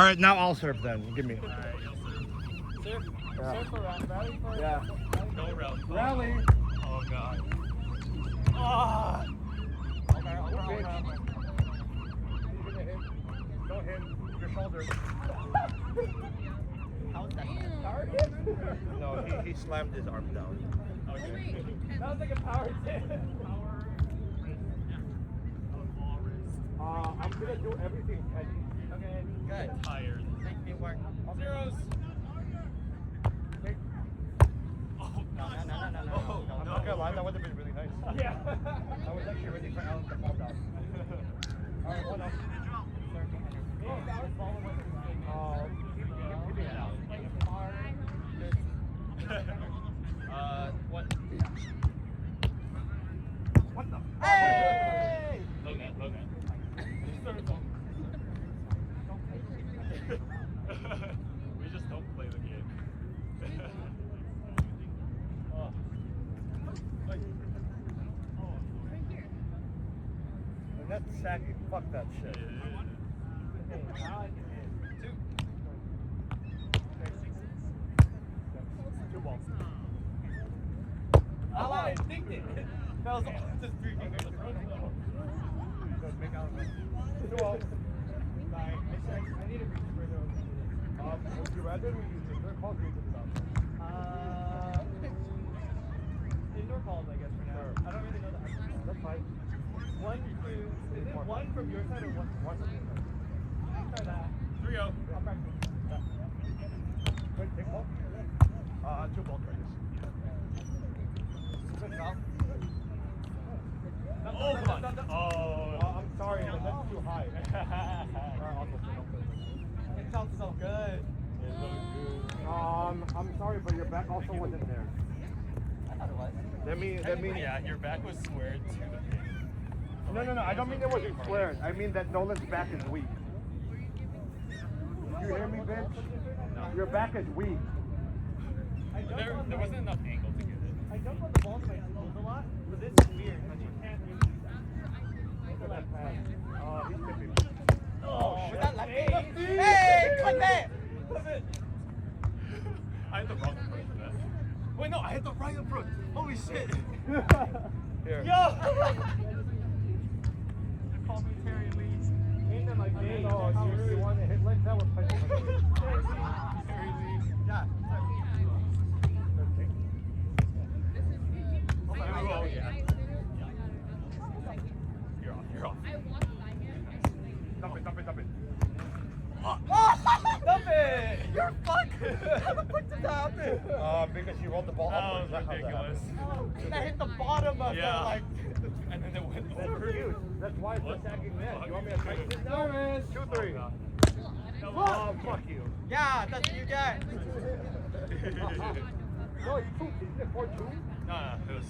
All right, now I'll serve then. Give me. Alright, you'll serve. Serve. Serve for round. Rally for. Yeah. Go round. Rally. Oh god. Ah. Okay, I'll go. Don't hit your shoulder. How's that? No, he slammed his arm down. Okay. That was like a power tip. I'm gonna do everything petty. Okay. Good. Tired. Make me work. Zeros. Oh, No. Oh, I'm not gonna lie, that would have been really nice. Yeah. I was actually ready for Alan to fall down. Alright, one up. Keep it out. What? What the? Hey! Low net, low net. We just don't play the game. Oh. And that's saggy. Fuck that shit. Two balls. Oh, I think it. That was just 3 fingers. Make Alan win. 2-0. Sorry. I need to reach further. Would you rather we use indoor calls or use the outdoor? Indoor calls, I guess, for now. Sure. I don't really know that. That's fine. 1, 2. Is it 1 from your side or 1 from your side? Try that. 3-0. I'll practice. Wait, take ball? 2 ball tries. Good job. Oh, come on. Oh. I'm sorry, but that's too high. Alright, I'll go. It sounds so good. I'm sorry, but your back also wasn't there. I thought it was. That means Yeah, your back was squared to the pin. No, I don't mean it wasn't squared. I mean that Nolan's back is weak. You hear me, Vince? No. Your back is weak. There wasn't enough angle to get it. I jump on the ball with my toes a lot, but this is weird because you can't really do that. Look at that pass. He's tipping. Oh, shit. that lucky. Hey, cut it! I had the wrong approach for that. Wait, no, I had the right approach. Holy shit. Here. Yo! Commentary leads. Ain't that my face? Oh, you want to hit like that with Yeah. Oh, yeah. You're off. Dump it. Stop it! You're fucked! What did that happen? Because you rolled the ball That upwards. was That's how that ridiculous. happened. I hit the bottom of Yeah. it like. And then it went That's over. cute. That's why it's a sagging net. You want me to try this? Nervous. 2-3. God. Oh, fuck you. Yeah, that's what you get. No, it's 2. Isn't it 4-2? No, it was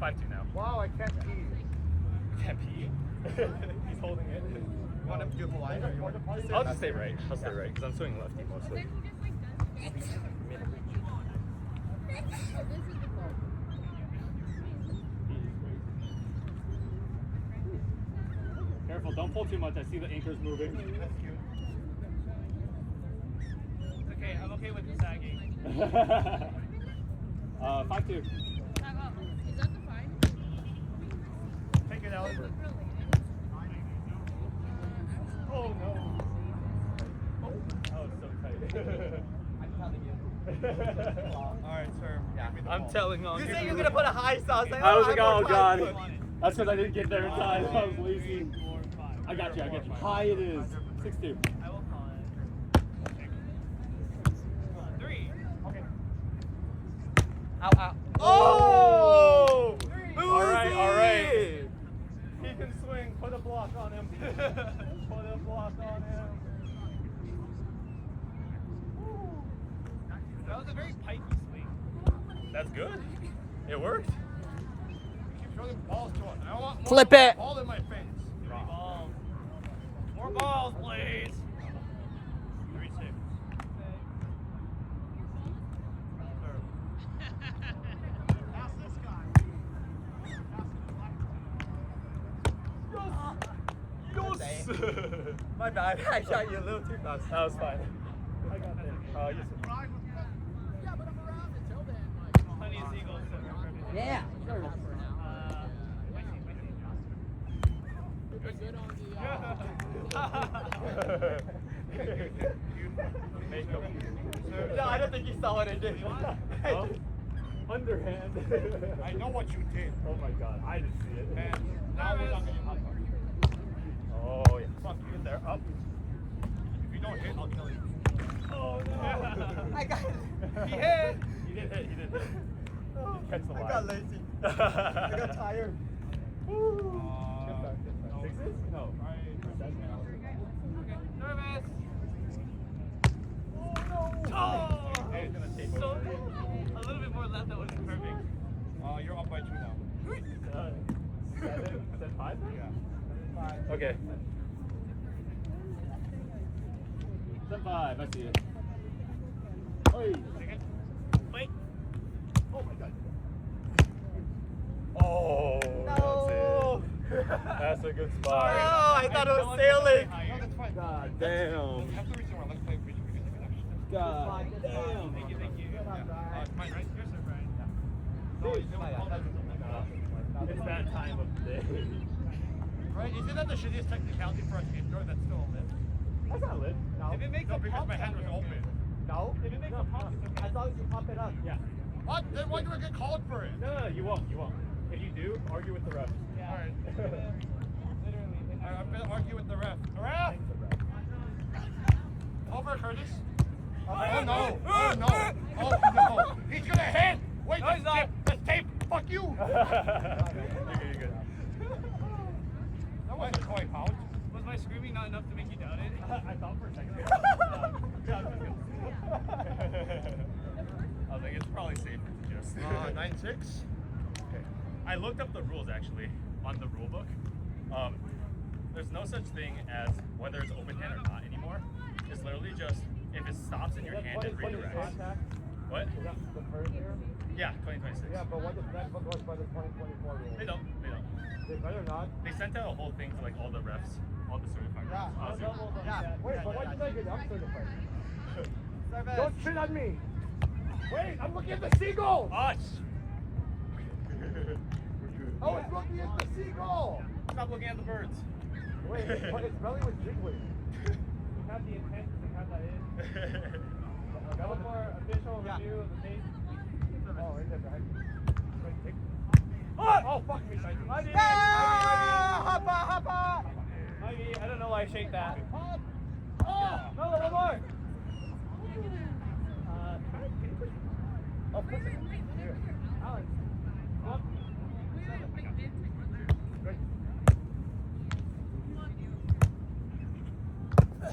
5-2 now. Wow, I can't pee. Can't pee. He's holding it. You want to do Hawaii or you want to I'll just stay right. I'll stay right because I'm swinging lefty mostly. Careful, don't pull too much. I see the anchors moving. That's cute. It's okay, I'm okay with the sagging. 5-2. Is that the fine? Take it out. Oh no. Oh, that was so tight. I'm telling you. Alright, sir. Yeah. I'm telling on You say you're gonna put a high sauce. I was like, oh god. That's because I didn't get there in time. I was lazy. I got you. High it is. 6-2. I will call it. 3. Okay. Ow. Oh! All right. He can swing. Put a block on him. Put a block on him. That was a very pikey swing. That's good. It worked. Keep throwing balls to us. I want more Flip it. ball in my face. Balls. More balls, please. 3-6. Yes. My bad. I shot you a little too fast. That was fine. I got there. Yes, sir. Honey seagulls. Yeah. Sure. Makeup. No, I don't think you saw what I did. Oh, underhand. I know what you did. Oh my god, I didn't see it. And now we're not going to hot dog. Oh yeah. Fuck, you get there. Up. If you don't hit, I'll kill you. Oh no. I got it. He hit. You did hit. You did hit. Catch the I line. got lazy. I got tired. Woo. Good start, good start. Sixes? No. Nervous. Oh! Hey, it's gonna take So, over. a little bit more left, that would have been perfect. You're up by 2 now. 7-5? Yeah. Okay. 7-5, I see it. Oi. Wait. Oh my god. No. Oh, that's it. That's a good Oh, spot. I thought it was sailing. No, that's fine. God damn. That's the reason why I like playing video because you can actually. God damn. Thank you, thank you. It's mine, right? Yes, sir, Brian. No, you didn't call that. It's that time of day. Right? Isn't that the shittiest technicality for an indoor that's still a lift? That's not lit. If it makes No, a because pop, my hand was open. No. If it makes a pop, it's okay. As long as you pop it up. Yeah. What? Then why do I get called for it? No, you won't. You won't. If you do, argue with the ref. Yeah. Alright. Literally. I'm gonna argue with the ref. Ref! Over, Curtis. Oh no! Oh no! Oh no! He's gonna hit! Wait, No, that's he's not. tape! That's tape! Fuck you! You're good. That wasn't 20 pounds. Was my screaming not enough to make you doubt it? I thought for a second. I was like, it's probably safer to just. 9-6. Okay. I looked up the rules actually on the rule book. There's no such thing as whether it's open hand or not anymore. It's literally just if it stops in your hand and redirects. What? Is that the current year? Yeah, 2026. Yeah, but what if that book goes by the 2024 rule? They don't. They don't. They better not. They sent out a whole thing to like all the refs, all the certified Yeah. refs. Yeah. Wait, but why did I get uncertified? Service. Don't shit on me! Wait, I'm looking at the seagull! Us. Oh, it's looking at the seagull! Stop looking at the birds. Wait, its belly was jiggling. We have the intent to have that in. One more official review of the tape. Oh, right there behind me. Oh, fuck me, Shai. Hoppa, hoppa! I don't know why I shake that. Oh! No, one more. Oh, push it. Here. Alex. Up. Great.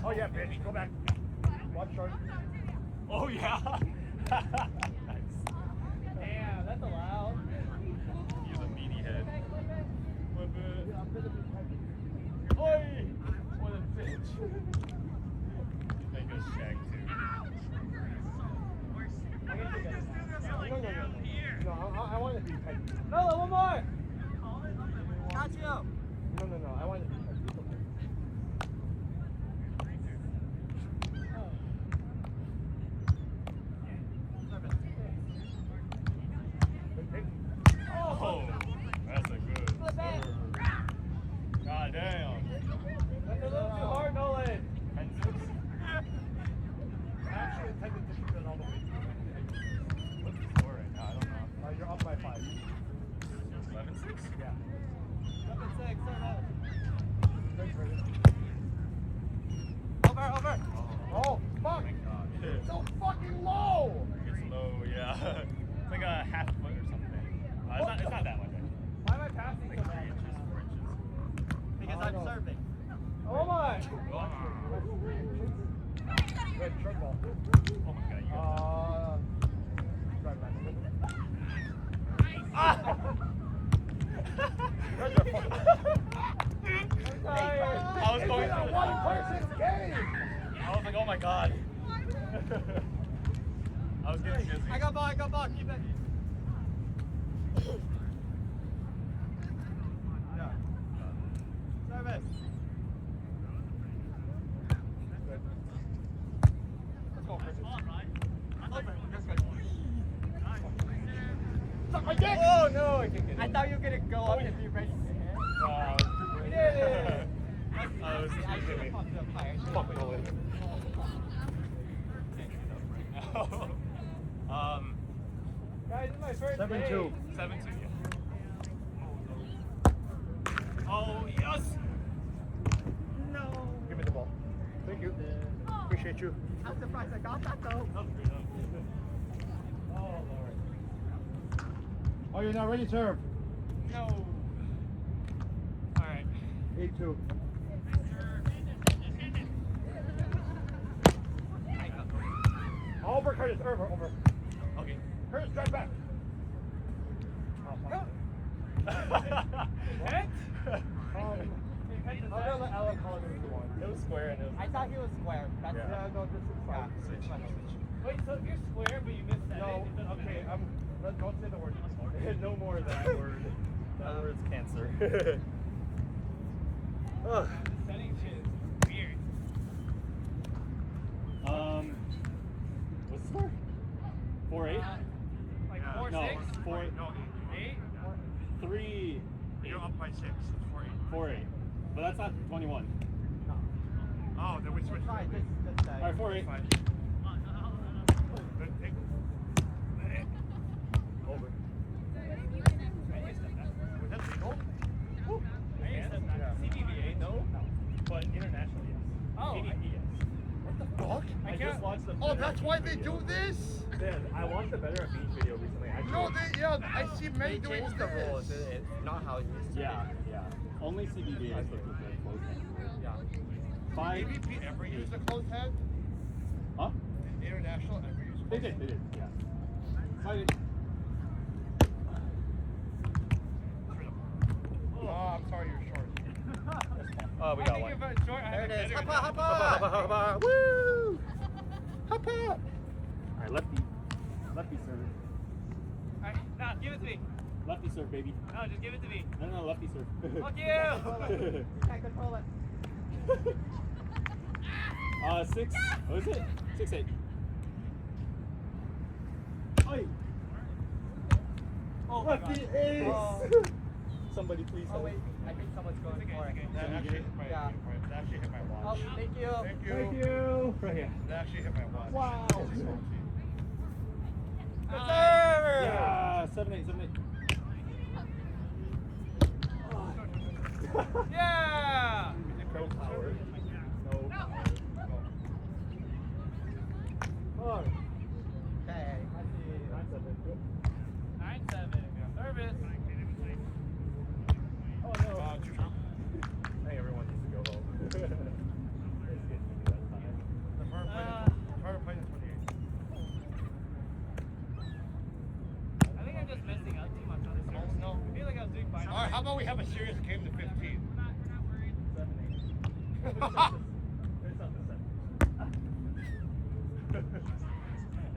Oh, yeah, bitch. Go back. Watch short. Oh yeah. Nice. Damn, that's allowed. Use a meaty head. Whip it. I'm gonna be heavy. Oi! What a bitch. Make us shag too. No, I want to be heavy. No, one more. Got you. No, I want to be heavy. Oh, that's a good serve. God damn. That's a little too hard, Nolan. 10-6. Actually, intended to shoot it all the way through. What's the score right now? I don't know. You're up by 5. 11-6? Yeah. 7-6, service. Great, Curtis. Over. Oh, fuck! my God. So fucking low! It's low, yeah. It's like a half foot or something. It's not that much. Why am I passing Like so 3 bad? inches, 4 inches. Because I I'm know. serving. Oh my! Good, short ball. Oh my God, you got Right back. Ah! Guys are fucking- I'm tired. I was going It's a through the one-person game! I was like, oh my God. I was getting dizzy. I got ball. Keep it. Yeah. Service. Suck my dick! Oh no, I can't get it. I thought you were gonna go up and be ready to hit. Wow. You did it! I was I should have popped it up higher. Fuck no way. Guys, this is my first 7-2. day. 7-2, yeah. Oh, yes! No. Give me the ball. Thank you. Appreciate you. I'm surprised I got that though. That was great. That was good. Oh, Lord. Oh, you're not ready, serve. No. Alright. 8-2. Over, Curtis. Over. Okay. Curtis, drive back. What? I'm gonna let Alan call it if you want. It was square and it was... I thought he was square. That's Yeah. no, this is fine. Switch. Wait, so if you're square but you missed that? No, okay, don't say the word. No more of that word. That word's cancer. Ugh. Setting shit is weird. What's the score? 4-8? Like Yeah. 4-6? No, 4 No, 8? 3 you're up by 6. It's 4-8. 4-8. But that's not 21. Oh, then we switch. It's fine, this side. Alright, 4-8. Fine. Then take- Over. Was that legal? CBVA, no? But international, yes. Oh, ADP, yes. What the fuck? I just watched the... Oh, that's why they do this? Dan, I watched the Better at Beach video recently. No, I see many They doing changed the rules. this. It's not how it used to be. Yeah. Only CBVA is looking for close hand. Yeah. 5... AVP ever use the closed head? Huh? International ever use They closed did, yeah. 5... Oh, I'm sorry, you're short. Oh, we got one. There it is. Hop Hop on. Woo! Hop up. Alright, lefty serve. Alright, nah, give it to me. Lefty serve, baby. No, just give it to me. No, lefty serve. Fuck you! You can't control it. 6. What is it? 6-8. Oi! Oh my Lefty God. ace! Oh. Somebody please Oh help. wait, I think someone's going for it. That actually hit my, Yeah. that actually hit my Oh, watch. thank you. Thank you. Thank you. Right here. That actually hit my watch. Wow. Yeah, 7-8, 7-8. Yeah! No power. No power. Oh. Okay, I see. 9-7. 9-7. Service. Oh no. I think everyone needs to go home. It's getting to be that time. The Fire played in 28. I think I'm just messing up too much on this service. No. I feel like I was doing fine. Alright, how about we have a serious game to 15? 7-8.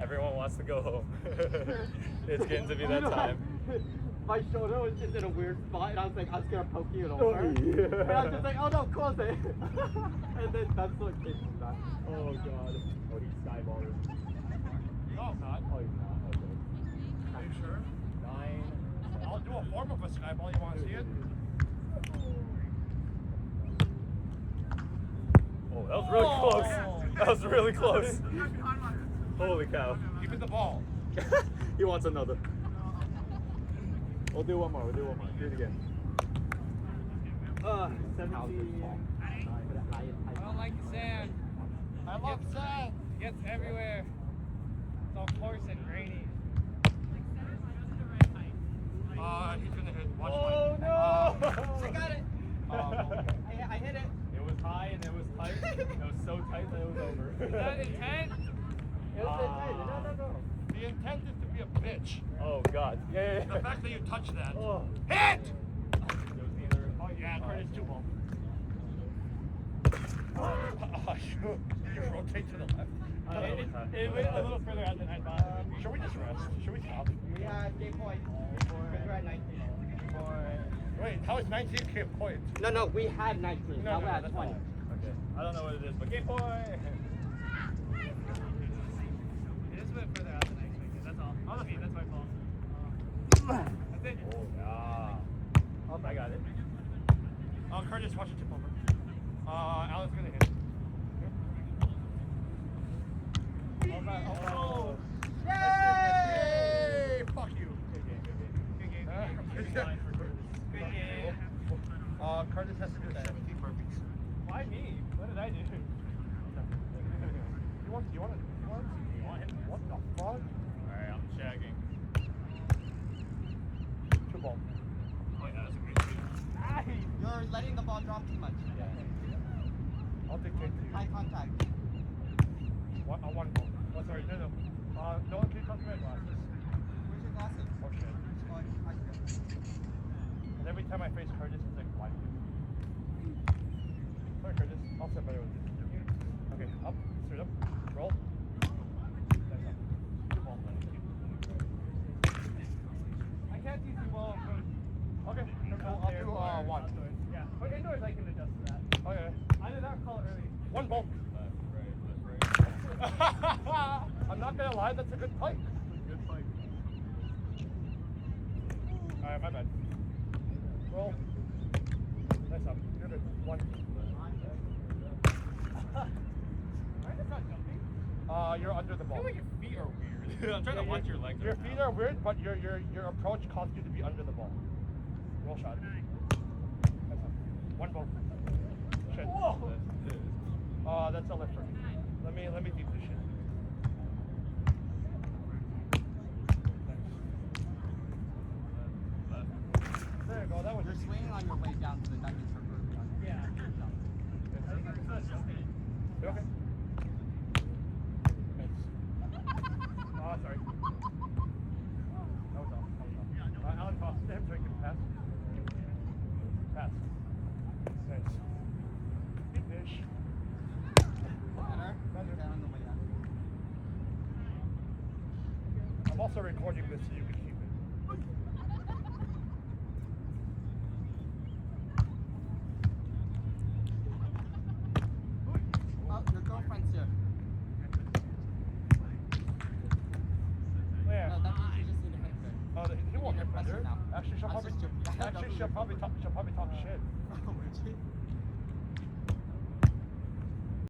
Everyone wants to go home. It's getting to be that time. My shoulder was just in a weird spot, and I was like, I was gonna poke you over. yeah. And I was just like, oh no, close it. And then that's what came from that. Oh god. Oh, he's skyballing. No, I'm not. Oh, he's not. Okay. Are you sure? 9. I'll do a form of a skyball. You want to see it? Oh, that was really close. That was really close. Holy cow. Give me the ball. He wants another. We'll do one more. Do it again. 17. I don't like the sand. I love sand. It gets everywhere. It's all coarse and rainy. He's gonna hit. Watch Oh mine. no! I got it. Okay. I hit it. It was high and it was tight. It was so tight that it was over. Is that intent? It was intent. No. The intent is to be a bitch. Oh god. Yeah. The fact that you touch that. Oh. Hit! It was either. Oh yeah, Curtis 2 ball. You rotate to the left. It went a little further out than I thought. Should we just rest? Should we stop? We had game point. We're at 19. Wait, how is 19 game point? No, we had 19. Now we're at that's 20. all. Okay. I don't know what it is, but game point. It just went further out than I expected. That's all. That's my fault. Just watch it tip over. Alan's gonna hit. Oh. Yay! Fuck you. Good game. Good game. Curtis has to do 17 burpees. Why me? What did I do? You want him? What the fuck? Alright, I'm shagging. 2 ball. Oh, yeah, that's a great shot. You're letting the ball drop too much. I'll dictate to you. High contact. One ball. Oh, sorry, no. No one can come to my glasses. Where's your glasses? Oh shit. Oh, I see. And every time I face Curtis, it's like, why? Sorry, Curtis. I'll set better with this. Okay, up. Straight up. Roll. That's up. 2 ball. I can't see the ball from Okay. I'll do 1. outdoors. Yeah. But indoors I can adjust to that. Okay. I did not call it early. 1 ball. I'm not gonna lie, that's a good fight. Good fight. Alright, my bad. Roll. Nice up. You're good. 1. Right, it's not jumping. You're under the I ball. feel like your feet are weird. I'm trying to watch your legs. Your right feet now. are weird, but your approach caused you to be under the ball. Roll shot. Nice up. 1 ball. Shit. Whoa! That's a lifter. Let me deep this shit. There you go. That was You're swinging on your way down to the dungeons for burpee. Yeah. It's not jumping. You okay? Thanks. Sorry. That was off. Alan tossed it to him so he can pass. Pass. Nice. Deep dish. Better? Down on the way down. I'm also recording this so you can keep it. Oh, your girlfriend's here. Yeah. No, that means you just need a hit there. He won't You're hit pressing better. now. Actually, she'll I was probably just joking. she'll probably talk shit. Oh, would you?